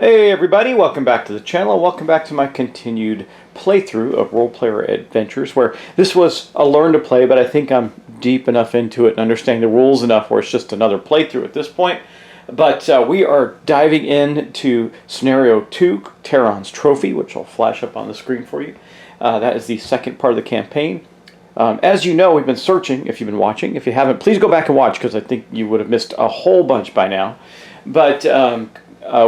Hey everybody, welcome back to the channel. Welcome back to my continued playthrough of Role Player Adventures, where this was a learn to play, but I think I'm deep enough into it and understanding the rules enough where it's just another playthrough at this point. But we are diving into Scenario 2, Terran's Trophy, which I'll flash up on the screen for you. That is the second part of the campaign. As you know, we've been searching, if you've been watching. If you haven't, please go back and watch, because I think you would have missed a whole bunch by now. But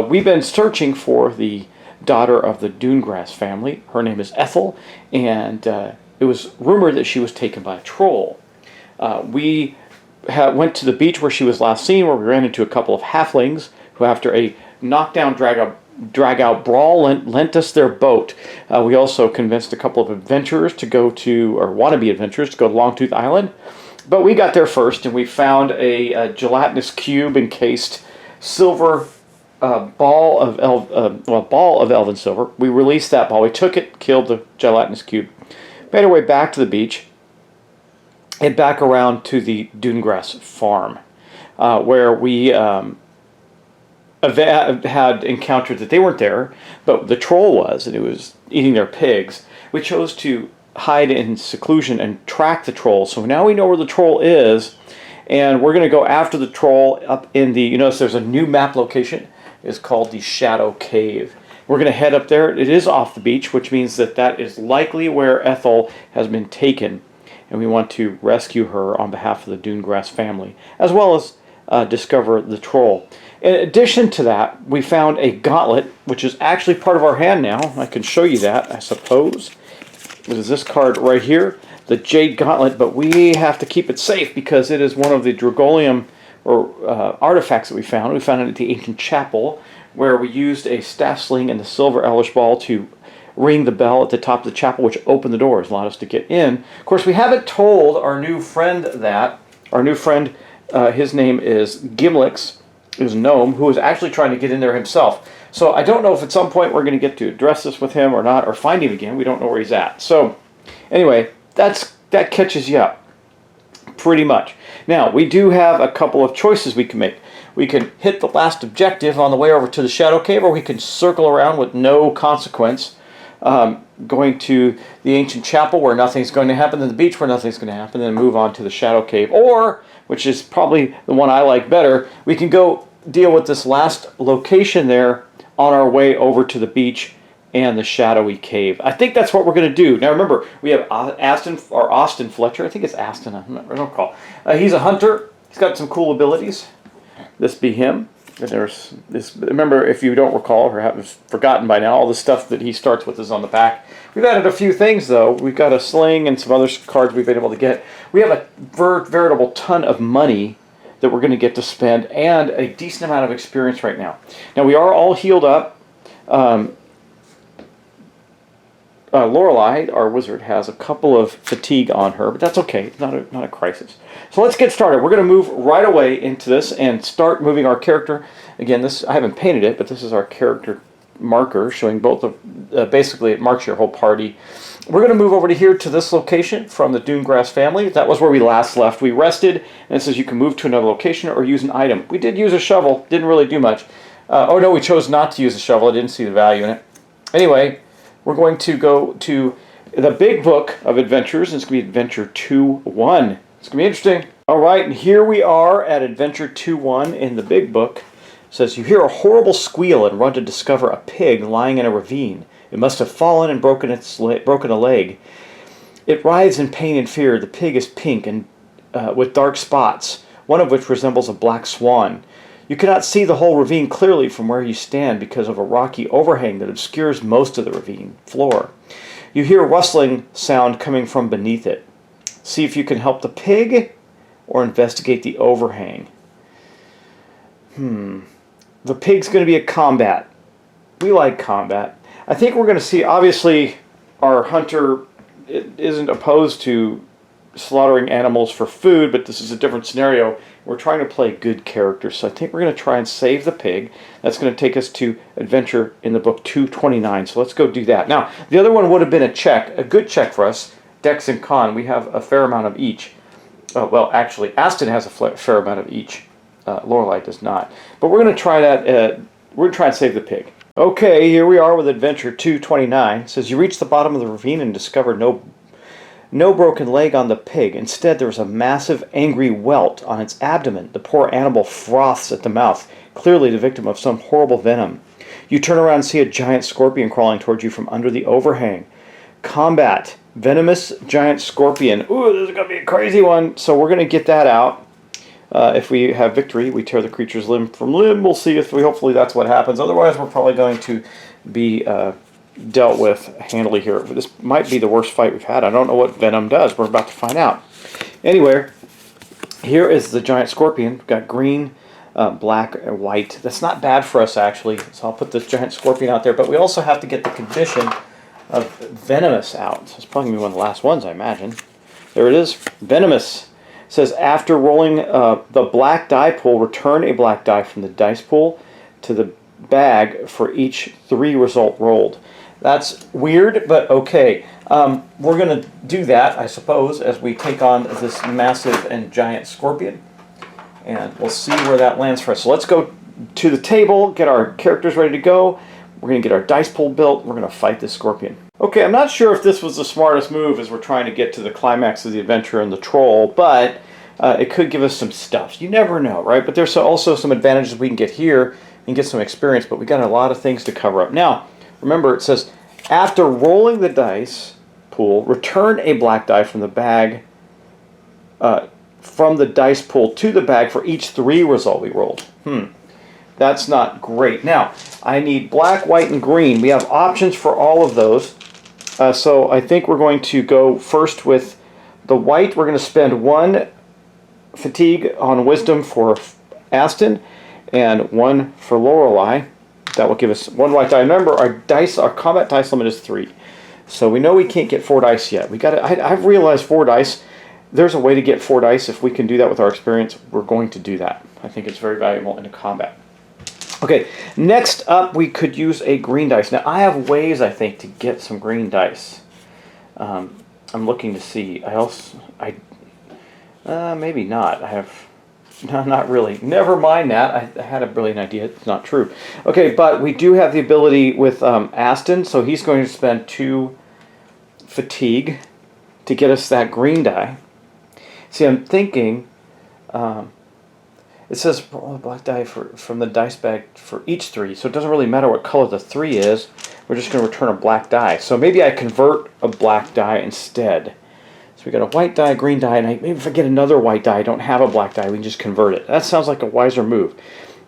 we've been searching for the daughter of the Dunegrass family. Her name is Ethel, and it was rumored that she was taken by a troll. We went to the beach where she was last seen, where we ran into a couple of halflings who, after a knockdown, drag-out brawl, lent us their boat. We also convinced a couple of adventurers to go to, or wannabe adventurers, to go to Longtooth Island. But we got there first, and we found a gelatinous cube encased silver ball of elven silver. We released that ball. We took it, killed the gelatinous cube, made our way back to the beach, and back around to the Dunegrass farm, where we had encountered that they weren't there, but the troll was, and it was eating their pigs. We chose to hide in seclusion and track the troll. So now we know where the troll is, and we're going to go after the troll up in the, you notice there's a new map location. It's called the Shadow Cave. We're going to head up there. It is off the beach, which means that that is likely where Ethel has been taken, and we want to rescue her on behalf of the Dunegrass family, as well as discover the troll. In addition to that, we found a gauntlet, which is actually part of our hand now. I can show you that, I suppose. It is this card right here, the Jade Gauntlet, but we have to keep it safe because it is one of the Dragolium artifacts that we found. We found it at the ancient chapel, where we used a staff sling and the silver Elvish ball to ring the bell at the top of the chapel, which opened the doors, allowed us to get in. Of course, we haven't told our new friend that. Our new friend, his name is Gimlix, is a gnome, who is actually trying to get in there himself. So I don't know if at some point we're going to get to address this with him or not, or find him again. We don't know where he's at. So anyway, that catches you up, pretty much. Now, we do have a couple of choices we can make. We can hit the last objective on the way over to the Shadow Cave, or we can circle around with no consequence, going to the ancient chapel where nothing's going to happen, then the beach where nothing's going to happen, then move on to the Shadow Cave. Or, which is probably the one I like better, we can go deal with this last location there on our way over to the beach and the shadowy cave. I think that's what we're going to do. Now remember, we have Austin Fletcher. I think it's Aston. I don't recall. He's a hunter. He's got some cool abilities. This be him. And there's this. Remember, if you don't recall or have forgotten by now, all the stuff that he starts with is on the back. We've added a few things though. We've got a sling and some other cards we've been able to get. We have a veritable ton of money that we're going to get to spend, and a decent amount of experience right now. Now we are all healed up. Lorelei, our wizard, has a couple of fatigue on her, but that's okay. It's not a crisis. So let's get started. We're going to move right away into this and start moving our character. Again, this, I haven't painted it, but this is our character marker showing both of, basically it marks your whole party. We're going to move over to here to this location from the Dunegrass family. That was where we last left. We rested, and it says you can move to another location or use an item. We did use a shovel. Didn't really do much. Oh no, we chose not to use a shovel. I didn't see the value in it. Anyway, we're going to go to the big book of adventures, and it's going to be Adventure 2.1. It's going to be interesting. All right, and here we are at Adventure 2.1 in the big book. It says, you hear a horrible squeal and run to discover a pig lying in a ravine. It must have fallen and broken a leg. It writhes in pain and fear. The pig is pink and with dark spots, one of which resembles a black swan. You cannot see the whole ravine clearly from where you stand because of a rocky overhang that obscures most of the ravine floor. You hear a rustling sound coming from beneath it. See if you can help the pig or investigate the overhang. The pig's going to be a combat. We like combat. I think we're going to see, obviously, our hunter isn't opposed to slaughtering animals for food, but this is a different scenario. We're trying to play good characters, so I think we're going to try and save the pig. That's going to take us to adventure in the book 229, so let's go do that. Now, the other one would have been a check, a good check for us, Dex and Con. We have a fair amount of each. Oh, well, actually, Aston has a fair amount of each. Lorelei does not. But we're going to try that. We're going to try and save the pig. Okay, here we are with Adventure 229. It says you reach the bottom of the ravine and discover no broken leg on the pig. Instead, there was a massive angry welt on its abdomen. The poor animal froths at the mouth, clearly the victim of some horrible venom. You turn around and see a giant scorpion crawling towards you from under the overhang. Combat. Venomous giant scorpion. Ooh, this is going to be a crazy one. So we're going to get that out. If we have victory, we tear the creature's limb from limb. We'll see if hopefully that's what happens. Otherwise, we're probably going to be dealt with handily here. This might be the worst fight we've had. I don't know what venom does. We're about to find out. Anyway, here is the giant scorpion. We've got green, black, and white. That's not bad for us, actually. So I'll put this giant scorpion out there. But we also have to get the condition of venomous out. So it's probably going to be one of the last ones, I imagine. There it is. Venomous. It says after rolling the black die pool, return a black die from the dice pool to the bag for each 3 result rolled. That's weird, but okay. We're going to do that, I suppose, as we take on this massive and giant scorpion. And we'll see where that lands for us. So let's go to the table, get our characters ready to go. We're going to get our dice pool built. We're going to fight this scorpion. Okay, I'm not sure if this was the smartest move as we're trying to get to the climax of the adventure and the troll, but it could give us some stuff. You never know, right? But there's also some advantages we can get here and get some experience, but we got a lot of things to cover up. Now, remember, it says, after rolling the dice pool, return a black die from the bag, from the dice pool to the bag for each 3 result we rolled. That's not great. Now, I need black, white, and green. We have options for all of those. So I think we're going to go first with the white. We're going to spend 1 fatigue on wisdom for Aston and 1 for Lorelei. That will give us 1 white die. Remember, our combat dice limit is 3. So we know we can't get 4 dice yet. I've realized 4 dice. There's a way to get 4 dice. If we can do that with our experience, we're going to do that. I think it's very valuable in a combat. Okay, next up we could use a green dice. Now I have ways, I think, to get some green dice. I'm looking to see. Maybe not. No, not really. Never mind that. I had a brilliant idea. It's not true. Okay, but we do have the ability with Aston, so he's going to spend 2 fatigue to get us that green die. See, I'm thinking, it says roll a black die from the dice bag for each 3, so it doesn't really matter what color the 3 is. We're just going to return a black die. So maybe I convert a black die instead. So we got a white die, green die, and maybe if I get another white die, I don't have a black die, we can just convert it. That sounds like a wiser move.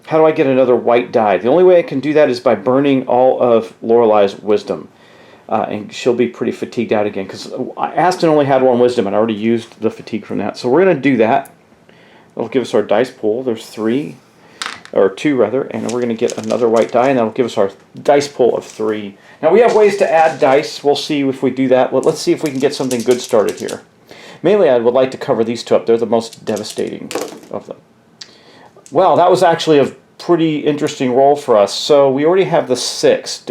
How do I get another white die? The only way I can do that is by burning all of Lorelei's wisdom. And she'll be pretty fatigued out again, because Aston only had 1 wisdom, and I already used the fatigue from that. So we're going to do that. That'll give us our dice pool. There's 3, or 2 rather, and we're going to get another white die, and that'll give us our dice pool of 3. Now we have ways to add dice. We'll see if we do that. Let's see if we can get something good started here. Mainly I would like to cover these 2 up. They're the most devastating of them. Well, that was actually a pretty interesting roll for us. So we already have the 6.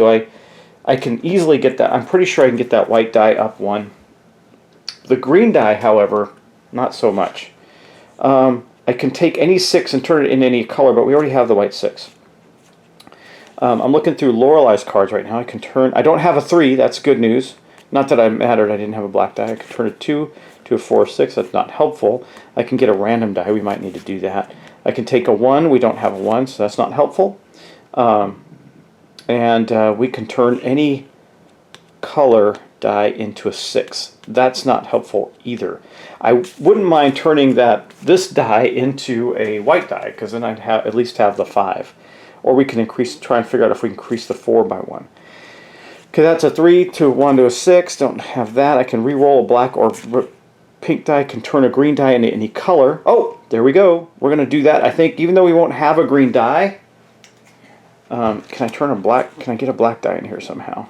I can easily get that. I'm pretty sure I can get that white die up 1. The green die, however, not so much. I can take any 6 and turn it in any color, but we already have the white 6. I'm looking through Lorelei's cards right now. I don't have a 3. That's good news. Not that I mattered. I didn't have a black die. I can turn a 2 to a 4 or 6. That's not helpful. I can get a random die. We might need to do that. I can take a 1. We don't have a 1, so that's not helpful. And we can turn any color die into a 6. That's not helpful either. I wouldn't mind turning this die into a white die, because then I'd at least have the 5. Or we can try and figure out if we can increase the 4 by 1. Okay, that's a 3 to a 1 to a 6. Don't have that. I can re-roll a black or pink die. Can turn a green die into any color. Oh, there we go. We're going to do that. I think even though we won't have a green die, can I get a black die in here somehow?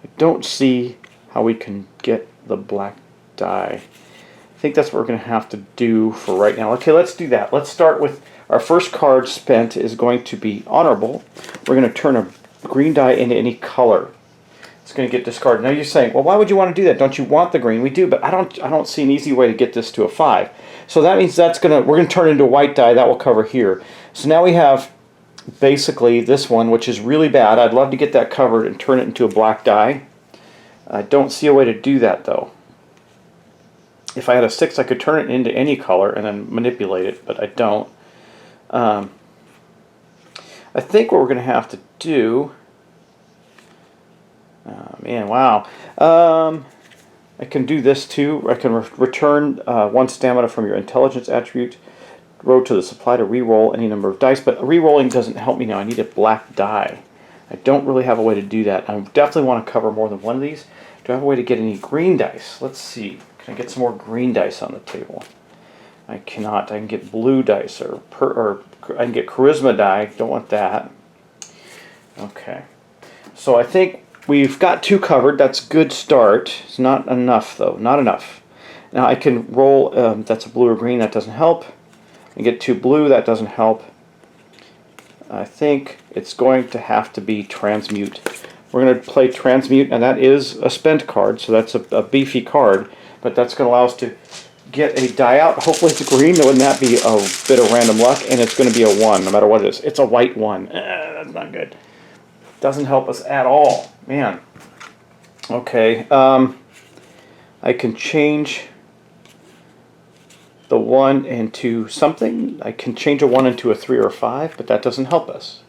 I don't see how we can get the black die. I think that's what we're going to have to do for right now. Okay, let's do that. Let's start with our first card spent is going to be honorable. We're going to turn a green die into any color. It's going to get discarded. Now you're saying, well, why would you want to do that? Don't you want the green? We do, but I don't see an easy way to get this to a 5. So that means we're going to turn it into a white die. That will cover here. So now we have basically this one, which is really bad. I'd love to get that covered and turn it into a black die. I don't see a way to do that though. If I had a 6, I could turn it into any color and then manipulate it, but I don't. I think what we're going to have to do... Oh man, wow. I can do this too. I can return 1 stamina from your intelligence attribute row to the supply to re-roll any number of dice, but re-rolling doesn't help me now. I need a black die. I don't really have a way to do that. I definitely want to cover more than one of these. Do I have a way to get any green dice? Let's see. Can I get some more green dice on the table? I cannot. I can get blue dice or I can get charisma die. Don't want that. Okay. So I think we've got 2 covered. That's a good start. It's not enough though. Not enough. Now I can roll. That's a blue or green. That doesn't help. I get 2 blue. That doesn't help. I think it's going to have to be transmute. We're going to play transmute, and that is a spent card, so that's a beefy card. But that's going to allow us to get a die out. Hopefully it's green. Wouldn't that be a bit of random luck? And it's going to be a 1, no matter what it is. It's a white 1. That's not good. Doesn't help us at all. Man. Okay. I can change the 1 into something. I can change a 1 into a 3 or a 5, but that doesn't help us.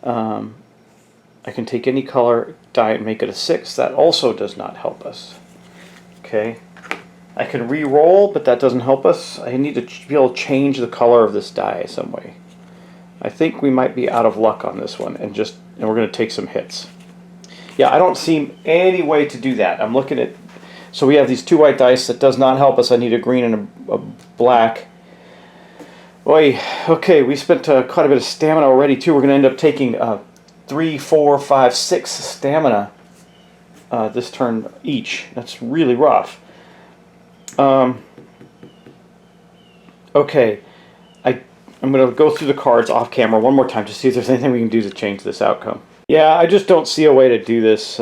I can take any color die and make it a 6. That also does not help us. Okay. I can re-roll, but that doesn't help us. I need to be able to change the color of this die some way. I think we might be out of luck on this one, and we're going to take some hits. Yeah, I don't see any way to do that. I'm looking at... So we have these 2 white dice. That does not help us. I need a green and a black. Boy, okay, we spent quite a bit of stamina already, too. We're going to end up taking 3, 4, 5, 6 stamina this turn each. That's really rough. Okay, I'm going to go through the cards off camera one more time to see if there's anything we can do to change this outcome. Yeah, I just don't see a way to do this.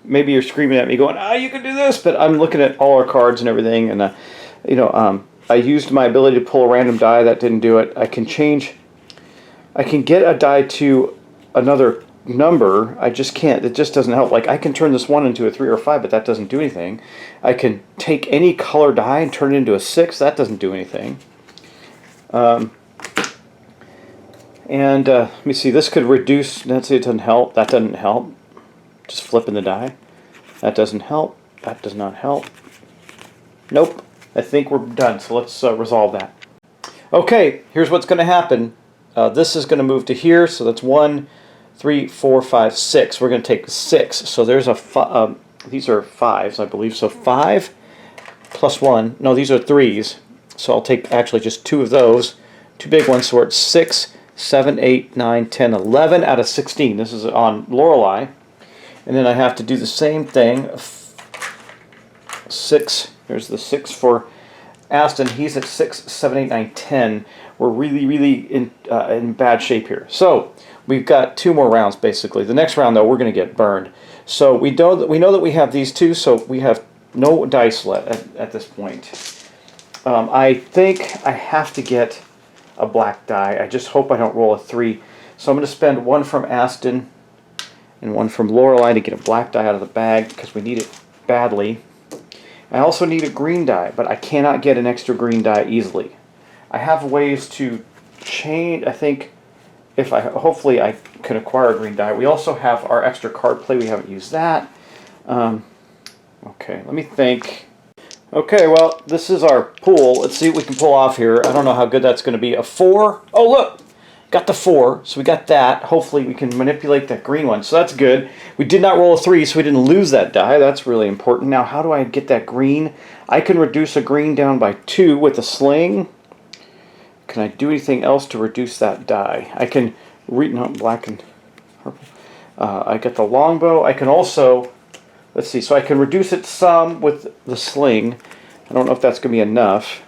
Maybe you're screaming at me going, you can do this, but I'm looking at all our cards and everything, and I used my ability to pull a random die. That didn't do it. I can get a die to another number. I just can't. It just doesn't help. Like, I can turn this 1 into a 3 or a 5, but that doesn't do anything. I can take any color die and turn it into a 6. That doesn't do anything. Let me see. This could reduce. Let's see. It doesn't help. That doesn't help. Just flipping the die. That doesn't help. That does not help. Nope. I think we're done. So let's resolve that. Okay. Here's what's going to happen. This is going to move to here. So that's 1, 3, 4, 5, 6. We're going to take 6. So there's a these are 5s, I believe. So 5 plus 1. No, these are 3s. So I'll take actually just 2 of those. 2 big ones. So we're at 6, 7, 8, 9, 10, 11 out of 16. This is on Lorelei. And then I have to do the same thing. 6. There's the 6 for Aston. He's at 6, 7, 8, 9, 10. We're really in bad shape here. So we've got 2 more rounds basically. The next round though, we're going to get burned. So we know that we have these 2. So we have no dice left at this point. I think I have to get a black die. I just hope I don't roll a 3. So I'm going to spend 1 from Aston and 1 from Lorelei to get a black die out of the bag because we need it badly. I also need a green die, but I cannot get an extra green die easily. I have ways to change. I think hopefully I can acquire a green die. We also have our extra card play. We haven't used that. Okay, let me think. Okay, well, this is our pool. Let's see what we can pull off here. I don't know how good that's going to be. A 4. Oh, look! Got the 4, so we got that. Hopefully we can manipulate that green one, so that's good. We did not roll a 3, so we didn't lose that die. That's really important. Now, how do I get that green? I can reduce a green down by 2 with a sling. Can I do anything else to reduce that die? I can no, black and purple. I get the longbow. I can also, let's see, so I can reduce it some with the sling. I don't know if that's going to be enough.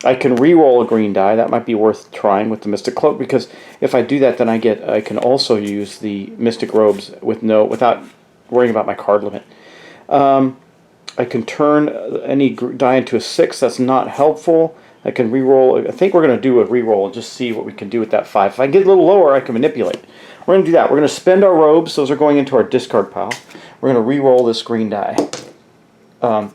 I can re-roll a green die. That might be worth trying with the Mystic Cloak, because if I do that, then I can also use the Mystic Robes without worrying about my card limit. I can turn any die into a 6. That's not helpful. I can re-roll. I think we're going to do a re-roll and just see what we can do with that 5. If I get a little lower, I can manipulate. We're going to do that. We're going to spend our robes. Those are going into our discard pile. We're going to re-roll this green die.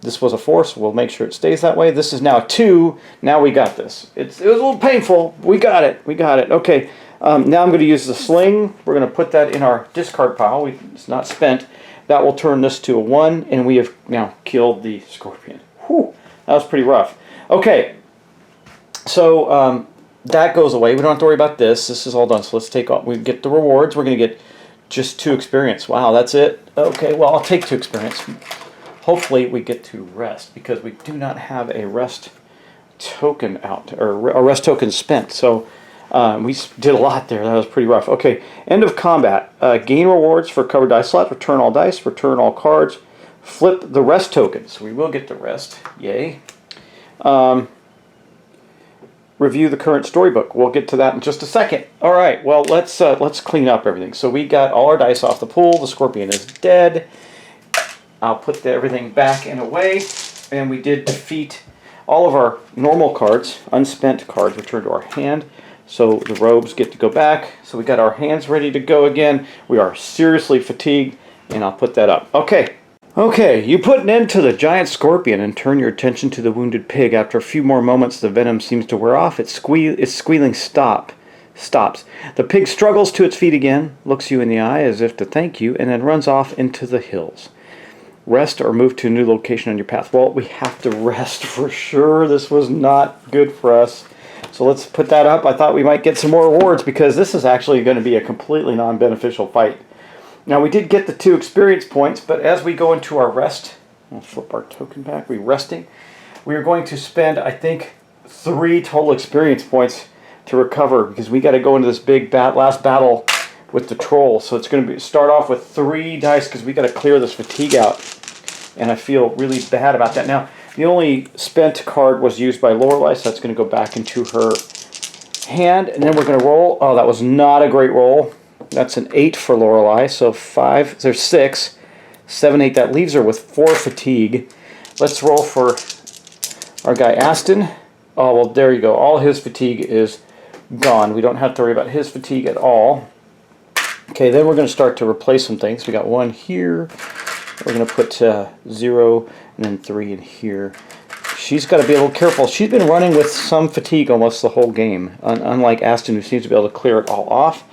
This was a 4, so we'll make sure it stays that way. This is now a 2. Now we got this. It was a little painful. We got it. We got it. Okay. Now I'm going to use the sling. We're going to put that in our discard pile. It's not spent. That will turn this to a 1, and we have now killed the scorpion. Whew. That was pretty rough. Okay. So that goes away. We don't have to worry about this. This is all done. So let's take off. We get the rewards. We're going to get just 2 experience. Wow, that's it. Okay, well, I'll take 2 experience. Hopefully we get to rest, because we do not have a rest token out, or a rest token spent. So we did a lot there. That was pretty rough. Okay, end of combat. Gain rewards for covered dice slot. Return all dice. Return all cards. Flip the rest tokens. We will get the rest. Yay. Review the current storybook. We'll get to that in just a second. All right. Well, let's clean up everything. So we got all our dice off the pool. The scorpion is dead. I'll put everything back in a way, and we did defeat all of our normal cards, unspent cards, returned to our hand. So the robes get to go back. So we got our hands ready to go again. We are seriously fatigued, and I'll put that up. Okay. Okay, you put an end to the giant scorpion and turn your attention to the wounded pig. After a few more moments, the venom seems to wear off. Its squealing stops. The pig struggles to its feet again, looks you in the eye as if to thank you, and then runs off into the hills. Rest or move to a new location on your path. Well, we have to rest for sure. This was not good for us. So let's put that up. I thought we might get some more rewards, because this is actually going to be a completely non-beneficial fight. Now, we did get the 2 experience points, but as we go into our rest, we'll flip our token back. We're resting. We are going to spend, I think, 3 total experience points to recover, because we got to go into this big last battle with the troll. So it's going to start off with 3 dice, because we got to clear this fatigue out. And I feel really bad about that. Now, the only spent card was used by Lorelei, so that's going to go back into her hand. And then we're going to roll. Oh, that was not a great roll. That's an 8 for Lorelei. So 5, there's 6, 7, 8. That leaves her with 4 fatigue. Let's roll for our guy Aston. Oh, well, there you go. All his fatigue is gone. We don't have to worry about his fatigue at all. Okay, then we're going to start to replace some things. We got 1 here. We're going to put 0 and then 3 in here. She's got to be a little careful. She's been running with some fatigue almost the whole game, unlike Aston, who seems to be able to clear it all off.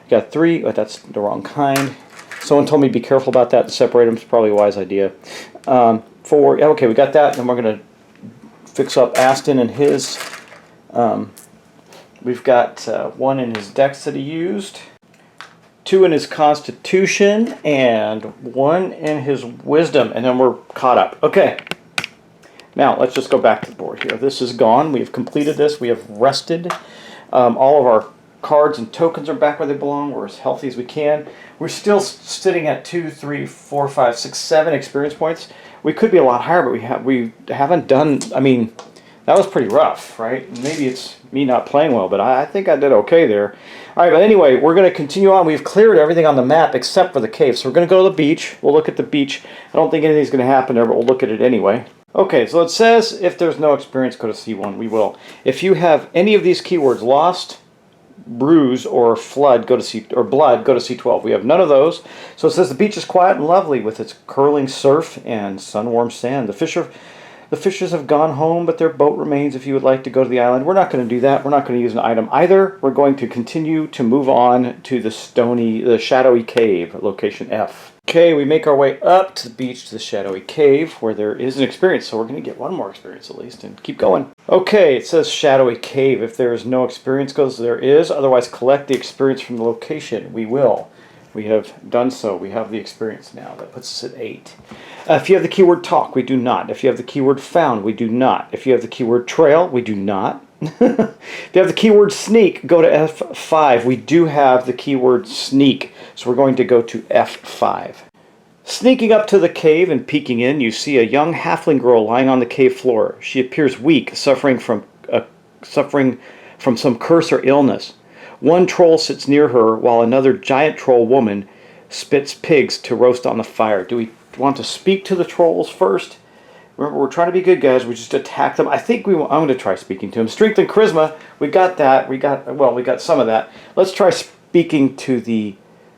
Got 3, but that's the wrong kind. Someone told me to be careful about that and separate them. It's probably a wise idea. 4, okay, we got that. And then we're going to fix up Aston and his. We've got 1 in his dex that he used. 2 in his constitution, and 1 in his wisdom, and then we're caught up. Okay, now let's just go back to the board here. This is gone. We have completed this. We have rested. All of our cards and tokens are back where they belong. We're as healthy as we can. We're still sitting at 2, 3, 4, 5, 6, 7 experience points. We could be a lot higher, but we haven't done. I mean, that was pretty rough, right? Maybe it's me not playing well, but I think I did okay there. All right, but anyway, we're going to continue on. We've cleared everything on the map except for the cave. So we're going to go to the beach. We'll look at the beach. I don't think anything's going to happen there, but we'll look at it anyway. Okay, so it says if there's no experience, go to C1. We will. If you have any of these keywords, lost, bruise, or flood, go to C, or blood, go to C12. We have none of those. So it says the beach is quiet and lovely with its curling surf and sun-warmed sand. The fishers have gone home, but their boat remains if you would like to go to the island. We're not going to do that. We're not going to use an item either. We're going to continue to move on to the shadowy cave, location F. Okay, we make our way up to the beach to the shadowy cave where there is an experience. So we're going to get 1 more experience at least and keep going. Okay, it says shadowy cave. If there is no experience, goes there is. Otherwise, collect the experience from the location. We will. We have done so. We have the experience now. That puts us at 8. If you have the keyword talk, we do not. If you have the keyword found, we do not. If you have the keyword trail, we do not. If you have the keyword sneak, go to F5. We do have the keyword sneak, so we're going to go to F5. Sneaking up to the cave and peeking in, you see a young halfling girl lying on the cave floor. She appears weak, suffering from some curse or illness. 1 troll sits near her, while another giant troll woman spits pigs to roast on the fire. Do we want to speak to the trolls first? Remember, we're trying to be good guys. We just attack them. I think I'm going to try speaking to him. Strength and charisma. We got that. We got some of that. Let's try speaking to the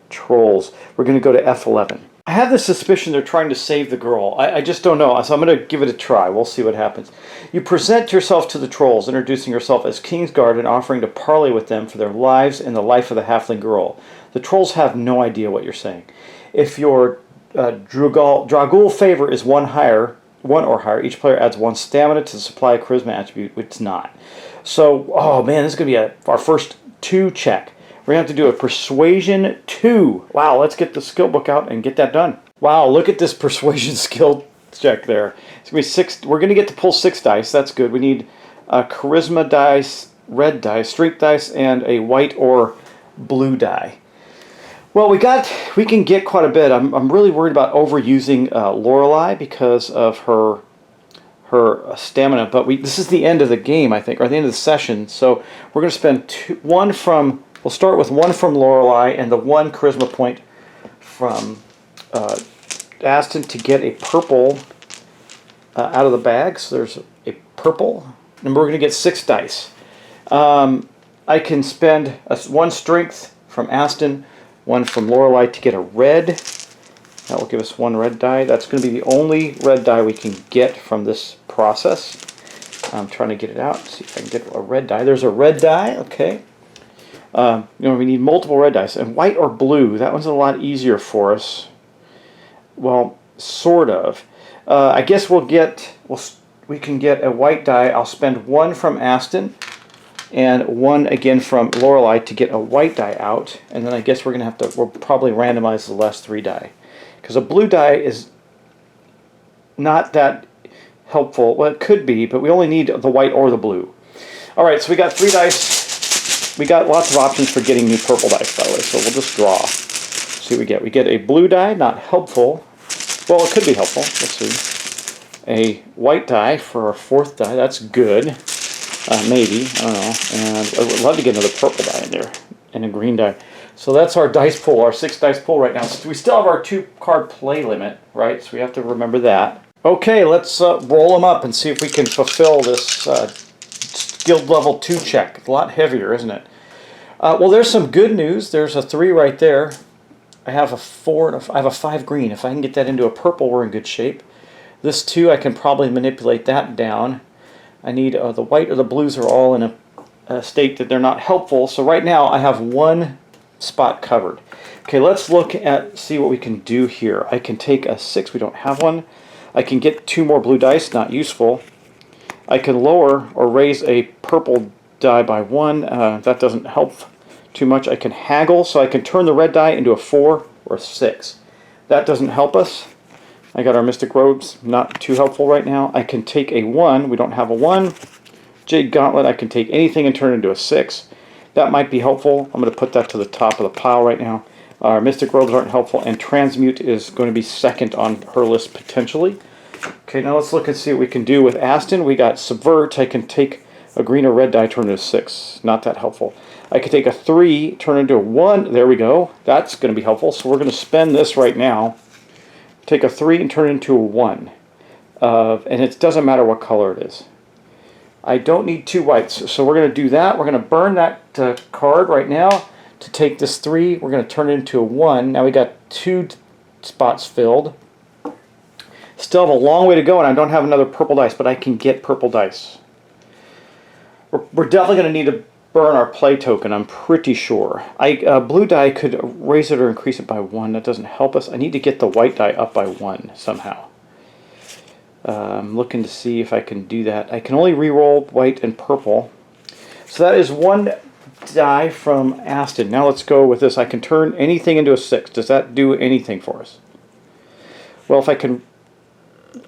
trolls. We're going to go to F11. I have the suspicion they're trying to save the girl. I just don't know. So I'm going to give it a try. We'll see what happens. You present yourself to the trolls, introducing yourself as Kingsguard and offering to parley with them for their lives and the life of the halfling girl. The trolls have no idea what you're saying. If your Dragul favor is one or higher, each player adds 1 stamina to the supply charisma attribute, which it's not. So, oh man, this is going to be our first 2 check. We're going to have to do a persuasion 2. Wow, let's get the skill book out and get that done. Wow, look at this persuasion skill check there. It's going to be 6. We're going to get to pull 6 dice. That's good. We need a charisma dice, red dice, strength dice, and a white or blue die. Well, we can get quite a bit. I'm really worried about overusing Lorelei because of her stamina. But this is the end of the game, I think, or the end of the session. So we're going to spend we'll start with 1 from Lorelei and the 1 charisma point from Aston to get a purple out of the bag. So there's a purple, and we're going to get 6 dice. I can spend 1 strength from Aston, 1 from Lorelei to get a red. That will give us 1 red die. That's going to be the only red die we can get from this process. I'm trying to get it out. See if I can get a red die. There's a red die. Okay. We need multiple red dice. And white or blue, that one's a lot easier for us. Well, sort of. I guess we can get a white die. I'll spend 1 from Aston and 1 again from Lorelei to get a white die out, and then I guess we'll probably randomize the last 3 die, because a blue die is not that helpful. Well, it could be, but we only need the white or the blue. All right, so we got 3 dice. We got lots of options for getting new purple dice, by the way, so we'll just draw. See what we get. We get a blue die, not helpful. Well, it could be helpful. Let's see. A white die for our 4th die. That's good. Maybe, I don't know, and I would love to get another purple die in there, and a green die. So that's our dice pool, our 6 dice pool right now. So we still have our 2 card play limit, right? So we have to remember that. Okay, let's roll them up and see if we can fulfill this guild level 2 check. It's a lot heavier, isn't it? Well, there's some good news. There's a 3 right there. I have a 4 and I have a 5 green. If I can get that into a purple, we're in good shape. This 2, I can probably manipulate that down. I need the white or the blues are all in a state that they're not helpful. So right now I have 1 spot covered. Okay, let's see what we can do here. I can take a 6. We don't have one. I can get 2 more blue dice. Not useful. I can lower or raise a purple die by 1. That doesn't help too much. I can haggle, so I can turn the red die into a 4 or a 6. That doesn't help us. I got our Mystic Robes, not too helpful right now. I can take a 1, we don't have a 1. Jade Gauntlet, I can take anything and turn it into a 6. That might be helpful. I'm going to put that to the top of the pile right now. Our Mystic Robes aren't helpful, and Transmute is going to be second on her list potentially. Okay, now let's look and see what we can do with Aston. We got Subvert. I can take a green or red die, turn it into a 6. Not that helpful. I can take a 3, turn it into a 1. There we go. That's going to be helpful. So we're going to spend this right now. Take a 3 and turn it into a 1. And it doesn't matter what color it is. I don't need 2 whites, so we're going to do that. We're going to burn that card right now to take this 3. We're going to turn it into a 1. Now we got 2 spots filled. Still have a long way to go, and I don't have another purple dice, but I can get purple dice. We're definitely going to need to burn our play token, I'm pretty sure. Blue die could raise it or increase it by 1. That doesn't help us. I need to get the white die up by 1 somehow. I'm looking to see if I can do that. I can only re-roll white and purple. So that is 1 die from Aston. Now let's go with this. I can turn anything into a 6. Does that do anything for us? Well, if I can...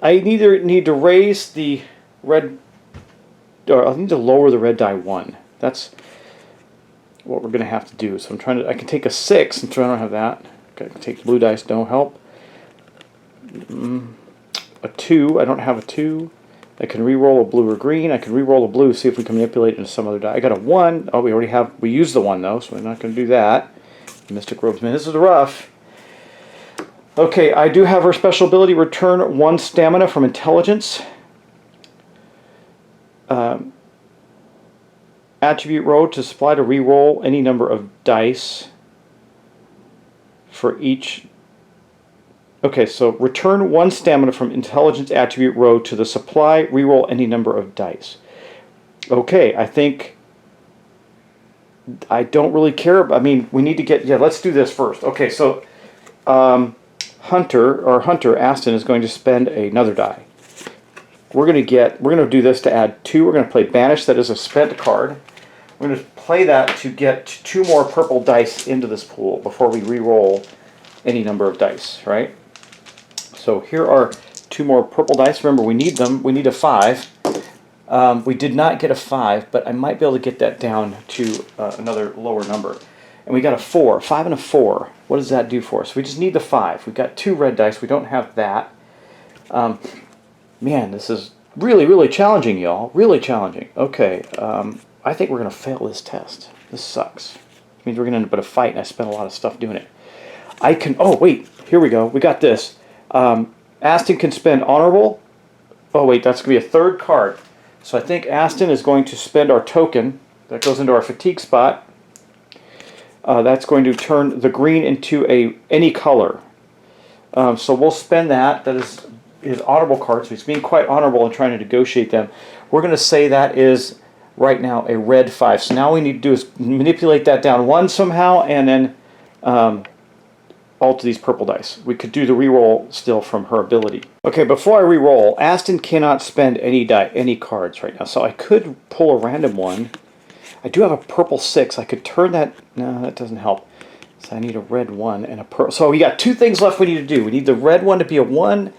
I either need to raise the red... or I need to lower the red die 1. That's what we're going to have to do. So I'm trying to... I can take a 6 since I don't have that. Okay, I can take blue dice, don't help. A 2, I don't have a 2. I can re-roll a blue or green. I can re-roll a blue, see if we can manipulate it into some other die. I got a 1. Oh, we already have... we used the 1 though, so we're not going to do that. Mystic Robes, man, this is rough. Okay, I do have her special ability, return 1 stamina from intelligence. Attribute row to supply to re-roll any number of dice for each. Okay, so return 1 stamina from intelligence attribute row to the supply, re-roll any number of dice. Okay, I think I don't really care. I mean, we need to get, yeah, let's do this first. Okay, so Hunter Aston is going to spend another die. We're going to do this to add 2. We're going to play Banish, that is a spent card. We're going to play that to get 2 more purple dice into this pool before we re-roll any number of dice, right? So here are 2 more purple dice. Remember, we need them. We need a 5. We did not get a 5, but I might be able to get that down to another lower number. And we got a 4. 5 and a 4. What does that do for us? We just need the 5. We've got 2 red dice. We don't have that. Man, this is really, really challenging, y'all. Really challenging. Okay, I think we're going to fail this test. This sucks. It means we're going to end up in a fight, and I spent a lot of stuff doing it. I can... Oh, wait. Here we go. We got this. Aston can spend Honorable. Oh, wait. That's going to be a 3rd card. So I think Aston is going to spend our token. That goes into our fatigue spot. That's going to turn the green into any color. So we'll spend that. That is his honorable card. So he's being quite honorable and trying to negotiate them. We're going to say that is right now a red 5. So now we need to do is manipulate that down 1 somehow, and then alter these purple dice. We could do the reroll still from her ability. Okay, before I reroll, Aston cannot spend any cards right now. So I could pull a random one. I do have a purple 6. I could turn that. No, that doesn't help. So I need a red 1 and a purple. So we got 2 things left we need to do. We need the red one to be a 1,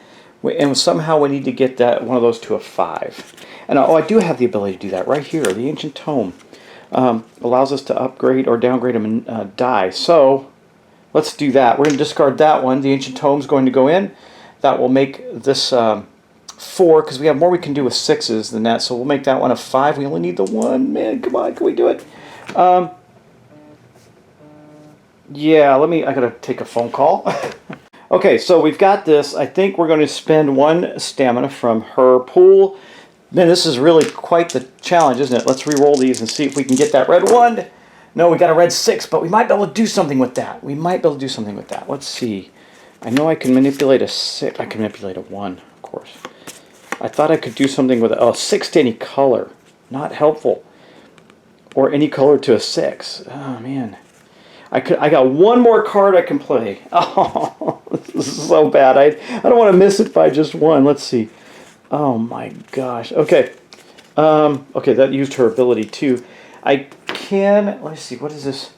and somehow we need to get that one of those to a 5. And I do have the ability to do that right here. The Ancient Tome allows us to upgrade or downgrade a die. So let's do that. We're going to discard that one. The Ancient Tome is going to go in. That will make this 4, because we have more we can do with 6s than that. So we'll make that one a 5. We only need the 1. Man, come on, can we do it? Yeah, I gotta take a phone call. Okay, so we've got this. I think we're going to spend 1 stamina from her pool. Man, this is really quite the challenge, isn't it? Let's re-roll these and see if we can get that red 1. No, we got a red 6, but we might be able to do something with that. Let's see. I know I can manipulate a 6. I can manipulate a 1, of course. I thought I could do something with a 6 to any color. Not helpful. Or any color to a 6. Oh, man. I got 1 more card I can play. Oh, this is so bad. I don't want to miss it by just 1. Let's see. Oh my gosh. Okay. Okay, that used her ability too. I can, let me see, what is this?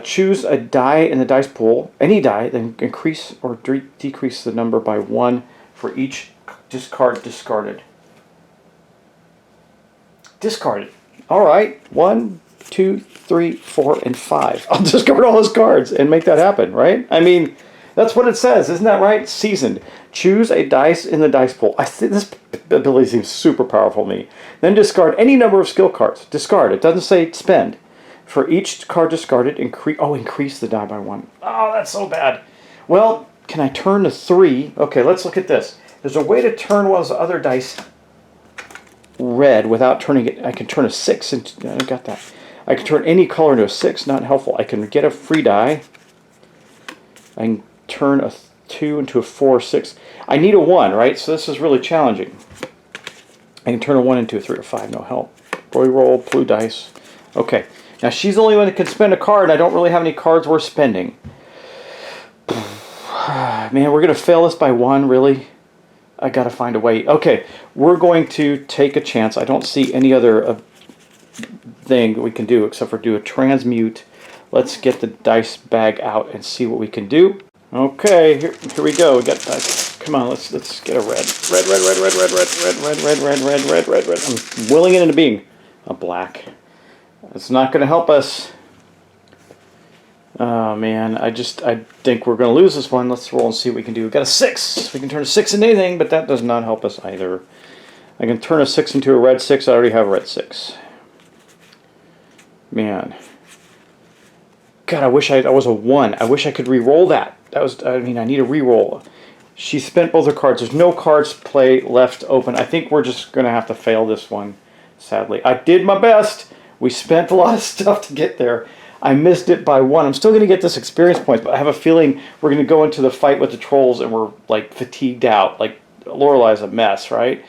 Choose a die in the dice pool, any die, then increase or decrease the number by 1 for each card discarded. Discarded. All right. 1, 2, 3, 4, and 5. I'll discard all those cards and make that happen, right? I mean, that's what it says. Isn't that right? Seasoned. Choose a dice in the dice pool. I think this ability seems super powerful to me. Then discard any number of skill cards. Discard. It doesn't say spend. For each card discarded, increase the die by 1. Oh, that's so bad. Well, can I turn to 3? Okay, let's look at this. There's a way to turn one of the other dice red without turning it. I can turn a 6 into. I got that. I can turn any color into a 6. Not helpful. I can get a free die. I can turn a 2 into a 4 or 6. I need a 1, right? So this is really challenging. I can turn a 1 into a 3 or 5. No help. Boy roll, blue dice. Okay. Now she's the only one that can spend a card. I don't really have any cards worth spending. Man, we're going to fail this by 1, really? I got to find a way. Okay, we're going to take a chance. I don't see any other thing we can do except for do a transmute. Let's get the dice bag out and see what we can do. Okay, here we go. We got dice. Come on, let's get a red. Red. I'm willing it into being a black. It's not going to help us. Oh man, I think we're going to lose this one. Let's roll and see what we can do. We've got a 6. We can turn a 6 into anything, but that does not help us either. I can turn a 6 into a red 6. I already have a red 6. Man. God, I wish I was a 1. I wish I could re-roll that. I mean, I need a reroll. She spent both her cards. There's no cards play left open. I think we're just going to have to fail this one, sadly. I did my best. We spent a lot of stuff to get there. I missed it by one. I'm still going to get this experience points, but I have a feeling we're going to go into the fight with the trolls and we're like fatigued out. Like Lorelai's a mess, right?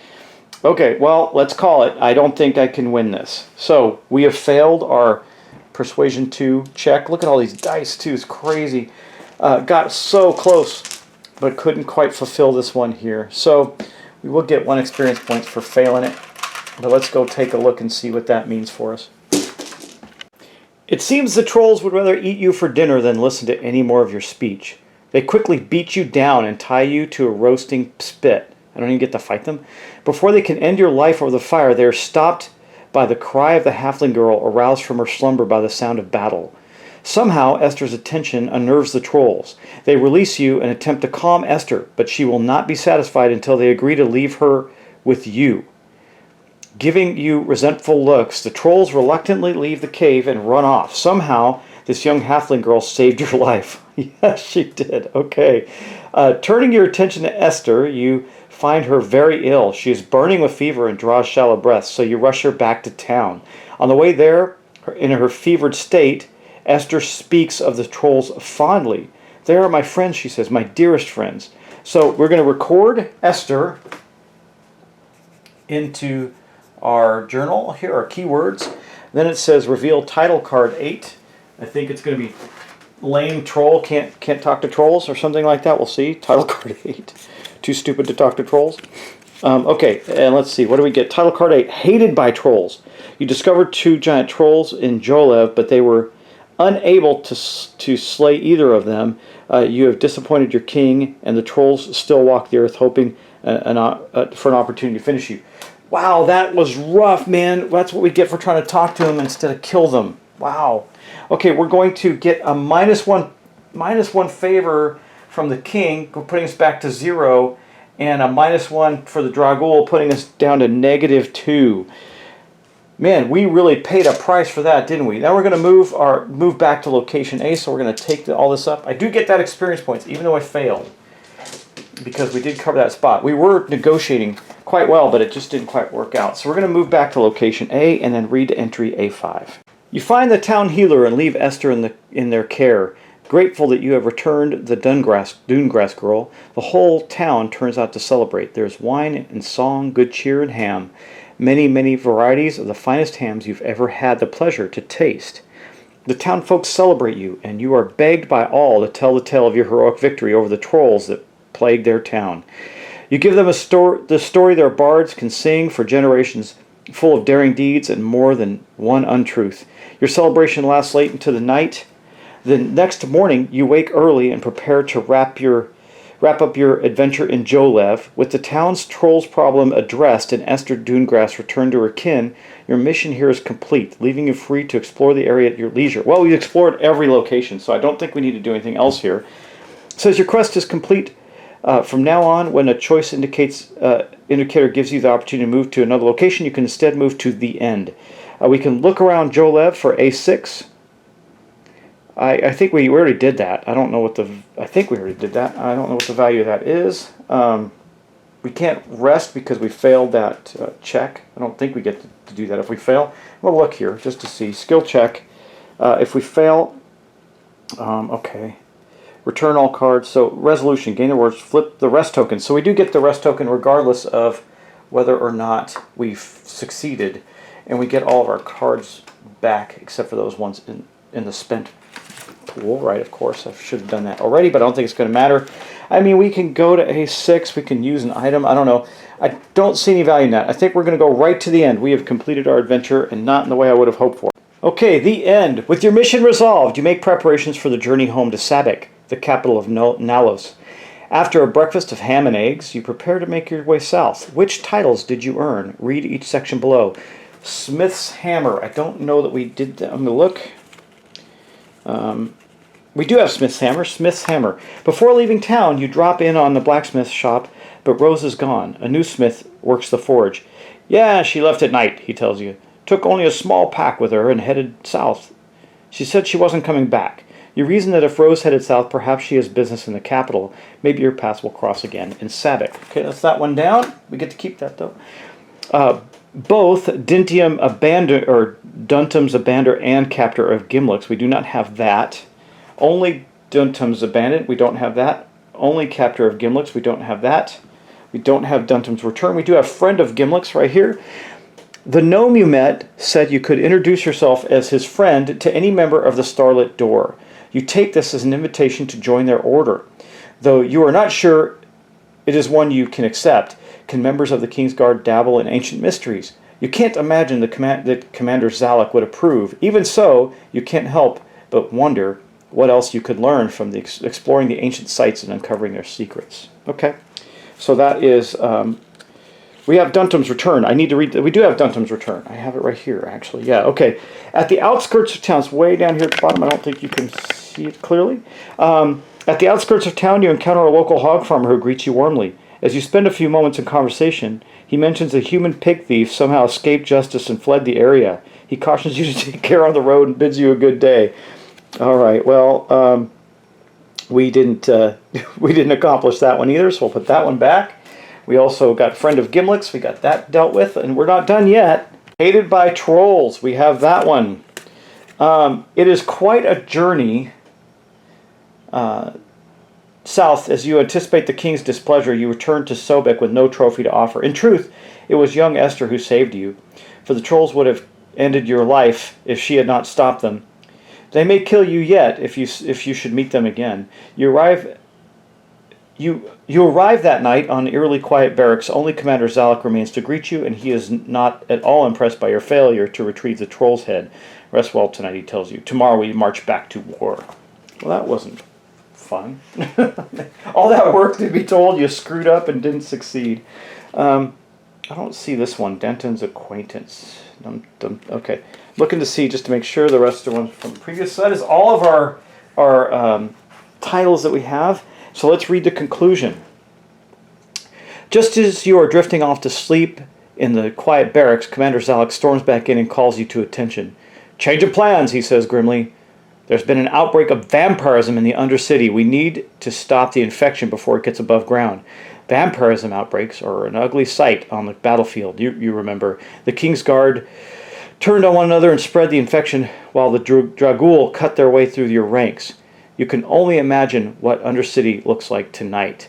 Okay, well, let's call it. I don't think I can win this. So we have failed our Persuasion 2 check. Look at all these dice, too. It's crazy. Got so close, but couldn't quite fulfill this one here. So we will get 1 experience point for failing it. But let's go take a look and see what that means for us. It seems the trolls would rather eat you for dinner than listen to any more of your speech. They quickly beat you down and tie you to a roasting spit. I don't even get to fight them. Before they can end your life over the fire, they are stopped by the cry of the halfling girl, aroused from her slumber by the sound of battle. Somehow, Esther's attention unnerves the trolls. They release you and attempt to calm Esther, but she will not be satisfied until they agree to leave her with you. Giving you resentful looks, the trolls reluctantly leave the cave and run off. Somehow, this young halfling girl saved your life. Yes, she did. Okay. Turning your attention to Esther, you find her very ill. She is burning with fever and draws shallow breaths, so you rush her back to town. On the way there, in her fevered state, Esther speaks of the trolls fondly. They are my friends, she says, my dearest friends. So we're going to record Esther into our journal. Here are keywords. Then it says reveal title card 8. I think it's going to be lame troll can't talk to trolls or something like that. We'll see. Title card 8. Too stupid to talk to trolls. Okay, and let's see. What do we get? Title card 8. Hated by trolls. You discovered 2 giant trolls in Jolev, but they were unable to slay either of them. You have disappointed your king, and the trolls still walk the earth, hoping for an opportunity to finish you. Wow, that was rough, man. That's what we get for trying to talk to them instead of kill them. Wow. Okay, we're going to get a minus one favor from the king, putting us back to 0, and a -1 for the Dragul, putting us down to -2. Man, we really paid a price for that, didn't we? Now we're going to move back to location A, so we're going to take all this up. I do get that experience points, even though I failed, because we did cover that spot. We were negotiating quite well, but it just didn't quite work out. So we're going to move back to location A and then read entry A5. You find the town healer and leave Esther in their care. Grateful that you have returned the Dunegrass girl, the whole town turns out to celebrate. There's wine and song, good cheer and ham. Many, many varieties of the finest hams you've ever had the pleasure to taste. The town folks celebrate you, and you are begged by all to tell the tale of your heroic victory over the trolls that plagued their town. You give them the story their bards can sing for generations, full of daring deeds and more than one untruth. Your celebration lasts late into the night. The next morning, you wake early and prepare to wrap up your adventure in Jolev. With the town's trolls problem addressed and Esther Dunegrass returned to her kin, your mission here is complete, leaving you free to explore the area at your leisure. Well, we explored every location, so I don't think we need to do anything else here. It says your quest is complete. From now on, when a choice indicator gives you the opportunity to move to another location, you can instead move to the end. We can look around Jolev for A6. I think we already did that. I don't know what I think we already did that. I don't know what the value of that is. We can't rest because we failed that check. I don't think we get to do that if we fail. We'll look here just to see. Skill check. If we fail, okay. Return all cards. So resolution, gain the rewards, flip the rest token. So we do get the rest token regardless of whether or not we've succeeded. And we get all of our cards back except for those ones in the spent pool, right? Of course, I should have done that already, but I don't think it's going to matter. I mean, we can go to A6. We can use an item. I don't know. I don't see any value in that. I think we're going to go right to the end. We have completed our adventure and not in the way I would have hoped for. Okay, the end. With your mission resolved, you make preparations for the journey home to Sabek, the capital of Nalos. After a breakfast of ham and eggs, you prepare to make your way south. Which titles did you earn? Read each section below. Smith's Hammer. I don't know that we did that. I'm going to look. We do have Smith's Hammer. Smith's Hammer. Before leaving town, you drop in on the blacksmith shop, but Rose is gone. A new smith works the forge. Yeah, she left at night, he tells you. Took only a small pack with her and headed south. She said she wasn't coming back. You reason that if Rose headed south, perhaps she has business in the capital. Maybe your paths will cross again in Sabak. Okay, that's that one down. We get to keep that, though. Both Dintium Abander, or Duntum's Abander and Captor of Gimlix, we do not have that. Only Duntum's Abandon, we don't have that. Only Captor of Gimlix, we don't have that. We don't have Duntum's Return. We do have Friend of Gimlix right here. The gnome you met said you could introduce yourself as his friend to any member of the Starlit Door. You take this as an invitation to join their order. Though you are not sure it is one you can accept, can members of the Kingsguard dabble in ancient mysteries? You can't imagine that Commander Zalek would approve. Even so, you can't help but wonder what else you could learn from exploring the ancient sites and uncovering their secrets. Okay, so that is... we have Duntum's Return. I need to read... We do have Duntum's Return. I have it right here, actually. Yeah, okay. At the outskirts of town, it's way down here at the bottom. I don't think you can see it clearly. At the outskirts of town, you encounter a local hog farmer who greets you warmly. As you spend a few moments in conversation, he mentions a human pig thief somehow escaped justice and fled the area. He cautions you to take care on the road and bids you a good day. All right, well, we didn't accomplish that one either, so we'll put that one back. We also got Friend of Gimlix. We got that dealt with, and we're not done yet. Hated by Trolls. We have that one. It is quite a journey south. As you anticipate the king's displeasure, you return to Sobek with no trophy to offer. In truth, it was young Esther who saved you, for the Trolls would have ended your life if she had not stopped them. They may kill you yet if you should meet them again. You arrive that night on eerily quiet barracks. Only Commander Zalek remains to greet you, and he is not at all impressed by your failure to retrieve the Troll's head. Rest well tonight, he tells you. Tomorrow we march back to war. Well, that wasn't fun. All that work to be told you screwed up and didn't succeed. I don't see this one. Denton's Acquaintance. Okay. Looking to see, just to make sure the rest of the ones from the previous. So that is all of our titles that we have. So let's read the conclusion. Just as you are drifting off to sleep in the quiet barracks, Commander Zalek storms back in and calls you to attention. Change of plans, he says grimly. There's been an outbreak of vampirism in the Undercity. We need to stop the infection before it gets above ground. Vampirism outbreaks are an ugly sight on the battlefield. You remember. The Kingsguard turned on one another and spread the infection while the Dragul cut their way through your ranks. You can only imagine what Undercity looks like tonight,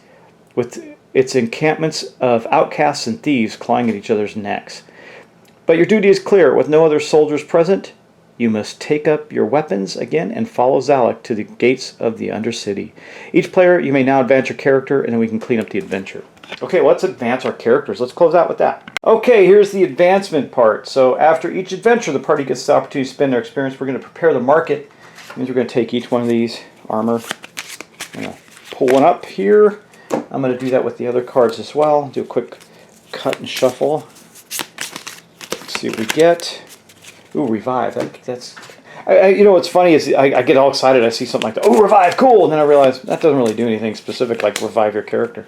with its encampments of outcasts and thieves clawing at each other's necks. But your duty is clear. With no other soldiers present, you must take up your weapons again and follow Zalek to the gates of the Undercity. Each player, you may now advance your character, and then we can clean up the adventure. Okay, let's advance our characters. Let's close out with that. Okay, here's the advancement part. So after each adventure, the party gets the opportunity to spend their experience. We're going to prepare the market. That means we're going to take each one of these armor. I'm going to pull one up here. I'm going to do that with the other cards as well. Do a quick cut and shuffle. Let's see what we get. Ooh, revive. That's. You know what's funny is I get all excited. I see something like that. Oh, revive, cool! And then I realize that doesn't really do anything specific like revive your character.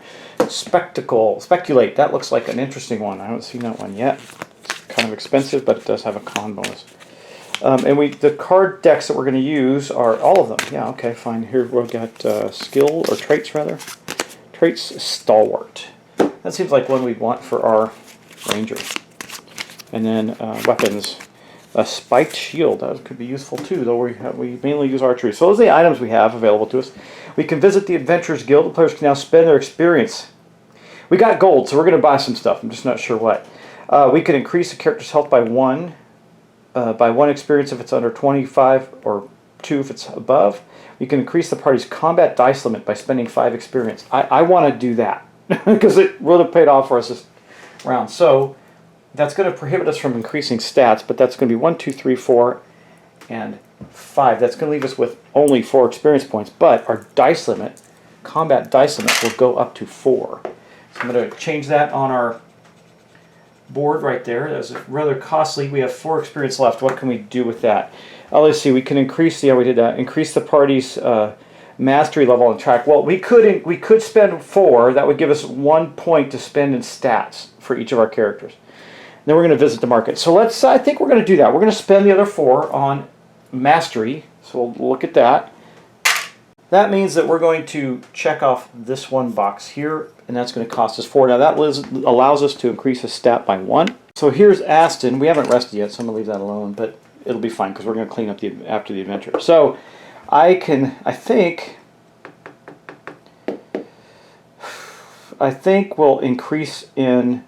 Speculate. That looks like an interesting one. I haven't seen that one yet. It's kind of expensive, but it does have a con bonus. And the card decks that we're going to use are all of them. Yeah, okay, fine. Here we've got skill, or traits rather. Traits, Stalwart. That seems like one we'd want for our ranger. And then weapons. A spiked shield, that could be useful too, though we mainly use archery. So those are the items we have available to us. We can visit the Adventurers Guild. The players can now spend their experience. We got gold, so we're going to buy some stuff. I'm just not sure what. We can increase the character's health by one experience if it's under 25, or 2 if it's above. We can increase the party's combat dice limit by spending 5 experience. I want to do that, because it would have paid off for us this round. So that's going to prohibit us from increasing stats, but that's going to be 1, 2, 3, 4, and 5. That's going to leave us with only 4 experience points, but our dice limit, combat dice limit, will go up to 4. So I'm going to change that on our board right there. That's rather costly. We have 4 experience left. What can we do with that? Let's see. We can increase. Yeah, we did that. Increase the party's mastery level on track. Well, we could spend 4. That would give us 1 point to spend in stats for each of our characters. Then we're going to visit the market. So I think we're going to do that. We're going to spend the other 4 on mastery. So we'll look at that. That means that we're going to check off this one box here, and that's going to cost us 4. Now that allows us to increase his stat by 1. So here's Aston. We haven't rested yet, so I'm going to leave that alone, but it'll be fine because we're going to clean up after the adventure. So I think we'll increase in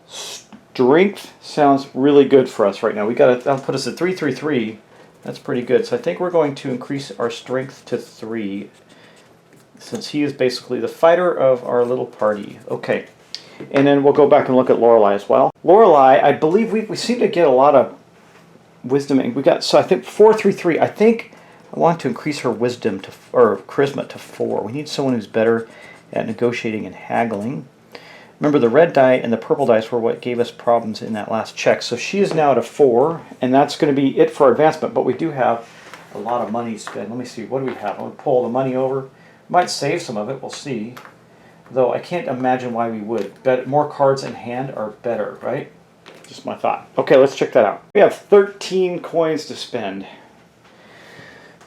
strength. Sounds really good for us right now. That'll put us at 333. That's pretty good. So I think we're going to increase our strength to 3, since he is basically the fighter of our little party. Okay. And then we'll go back and look at Lorelei as well. Lorelei, I believe we seem to get a lot of wisdom. And so I think 433. I think I want to increase her wisdom or charisma to 4. We need someone who's better at negotiating and haggling. Remember, the red die and the purple dice were what gave us problems in that last check. So she is now at a 4, and that's going to be it for our advancement. But we do have a lot of money to spend. Let me see. What do we have? I'm going to pull the money over. Might save some of it. We'll see. Though I can't imagine why we would. But more cards in hand are better, right? Just my thought. Okay, let's check that out. We have 13 coins to spend.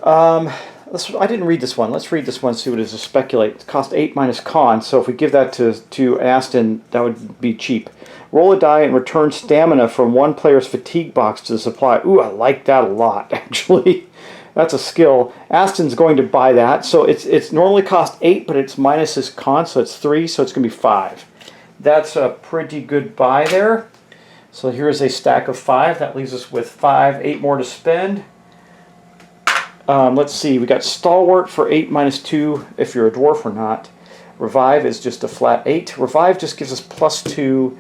I didn't read this one. Let's read this one, see what it is to speculate. It cost 8 minus con, so if we give that to Aston, that would be cheap. Roll a die and return stamina from one player's fatigue box to the supply. Ooh, I like that a lot, actually. That's a skill. Aston's going to buy that. So it's normally cost 8, but it's minus his con, so it's 3, so it's going to be 5. That's a pretty good buy there. So here's a stack of 5. That leaves us with 5, 8 more to spend. Let's see, we got Stalwart for 8 minus 2 if you're a dwarf or not. Revive is just a flat 8. Revive just gives us plus 2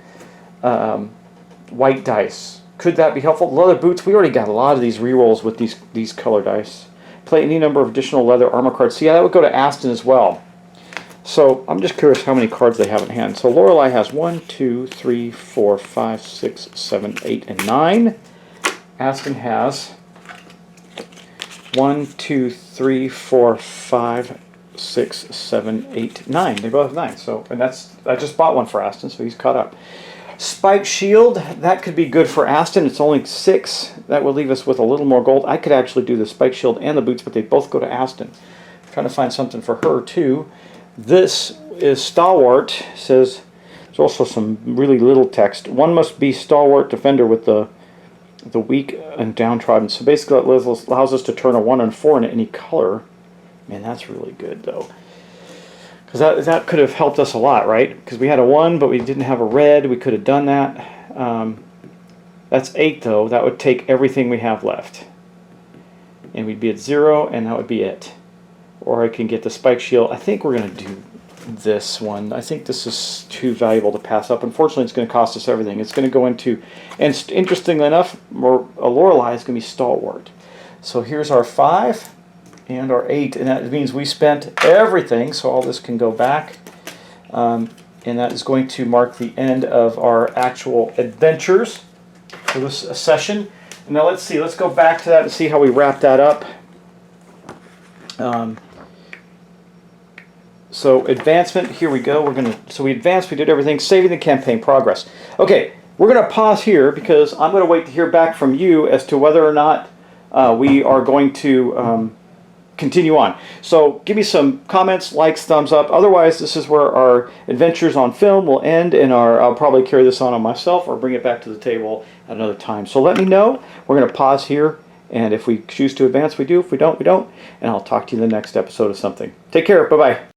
white dice. Could that be helpful? Leather boots, we already got a lot of these rerolls with these color dice. Play any number of additional leather armor cards. See, yeah, that would go to Aston as well. So I'm just curious how many cards they have in hand. So Lorelei has 1, 2, 3, 4, 5, 6, 7, 8, and 9. Aston has 1, 2, 3, 4, 5, 6, 7, 8, 9. They both have 9. So, and I just bought one for Aston, so he's caught up. Spike Shield, that could be good for Aston. It's only 6. That will leave us with a little more gold. I could actually do the Spike Shield and the boots, but they both go to Aston. I'm trying to find something for her too. This is Stalwart. It says there's also some really little text. One must be Stalwart defender with the weak and downtrodden. So basically it allows us to turn a 1 and 4 into any color. Man, that's really good though. Because that could have helped us a lot, right? Because we had a 1, but we didn't have a red. We could have done that. That's 8 though. That would take everything we have left. And we'd be at 0, and that would be it. Or I can get the Spike Shield. I think we're going to do this one. I think this is too valuable to pass up. Unfortunately, it's going to cost us everything. It's going to go into, and interestingly enough, Lorelei is going to be Stalwart. So here's our 5 and our 8, and that means we spent everything, so all this can go back. And that is going to mark the end of our actual adventures for this session. And now let's see, let's go back to that and see how we wrap that up. So advancement, here we go. So we advanced, we did everything, saving the campaign progress. Okay, we're going to pause here because I'm going to wait to hear back from you as to whether or not we are going to continue on. So give me some comments, likes, thumbs up. Otherwise, this is where our adventures on film will end, and I'll probably carry this on myself or bring it back to the table at another time. So let me know. We're going to pause here, and if we choose to advance, we do. If we don't, we don't. And I'll talk to you in the next episode of something. Take care. Bye-bye.